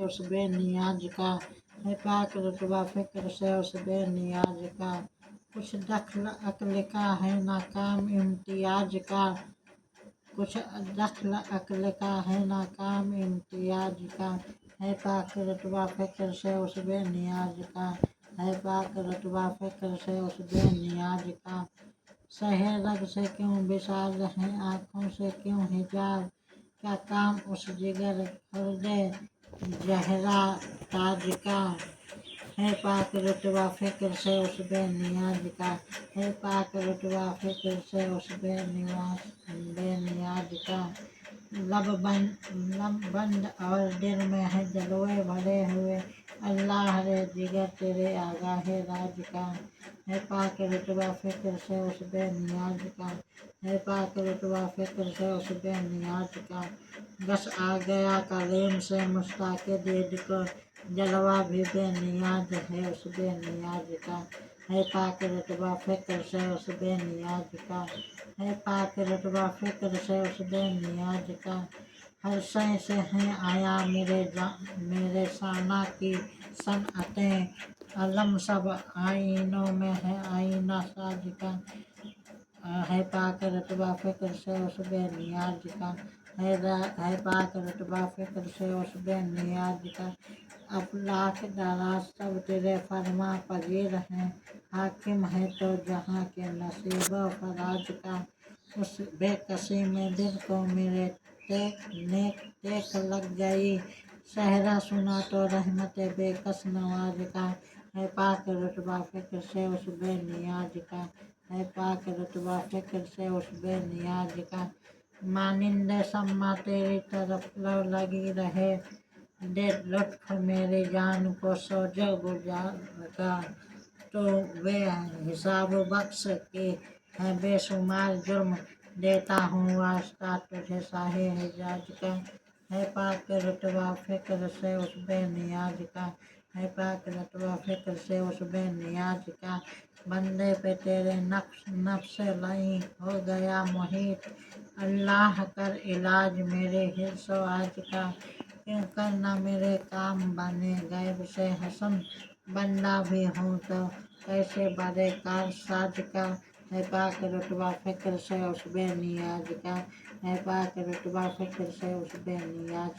اس بے نیاز کا، ہے پاک رتبہ فکر سے اس بے نیاز کا، کچھ دخل عقل کا ہے ناکام امتیاز کا، کچھ دخل عقل کا ہے ناکام امتیاز کا، ہے پاک رتبہ فکر سے اس بے نیاز کا، ہے پاک رتبہ فکر سے اس بے نیاز کا، سہے رگ سے کیوں وصال ہے آنکھوں سے کیوں حجاب، کیا کام اس جگر خرد زہرا تاج کا، ہے پاک رتبہ فکر سے اس بے نیاز کا، ہے پاک رتبہ فکر سے اس بے نیاز کا، لب بند اور دل میں ہے جلوے بھرے ہوئے، اللہ رے جگر تیرے آگاہ راج کا، ہے پاک رتبہ فکر سے اس بے نیاز کا، ہے پاک رتبہ فکر سے اس بے نیاز کا، بس آ گیا کلیم سے مشتاق دید کو، جلوہ بھی بے نیاز ہے اس بے نیاز کا، ہے پاک رتبہ فکر سے اس بے نیاز کا، ہے پاک رتبہ فکر سے اس بے نیاز کا، ہر شے سے ہیں آیا میرے ثنا کی صنعتیں، علم سب آئینوں میں ہے آئینہ ساز کا، ہے پاک رتبہ فکر سے اس بے نیاز کا، ہے پاک رتبہ فکر سے اس بے نیاز کا، افلاک دراز سب تیرے فرما پذیر ہیں، حاکم ہے تو جہاں کے نصیب و فراز کا، اس بے کسی میں دل کو میرے نیک ٹیک لگ گئی، صحرا سنا تو رحمت بے کس نواز کا، ہے پاک رتبہ فکر سے اس بے نیاز کا، ہے پاک رتبہ فکر سے اس بے نیاز کا، مانند شمع تیری طرف لو لگی رہے، دے لطف میری جان کو سوجو گزار کا، تو بے حساب بخش کی ہے بے شمار جرم، دیتا ہوں واسطہ تجھے شاہ حجاز کا، ہے پاک رتبہ فکر سے اس بے نیاز کا، ہے پاک رتبہ فکر سے اس بے نیاز کا، بندے پہ تیرے نفس لئی ہو گیا محیط، اللہ کر علاج میرے حرص و آج کا، کیوں کر نہ میرے کام بنے غیب سے حسن، بندہ بھی ہوں تو کیسے بڑے کار ساز کا، ہے پاک رتبہ فکر سے اس بے نیاز کا، ہے پاک رتبہ فکر سے اس بے نیاز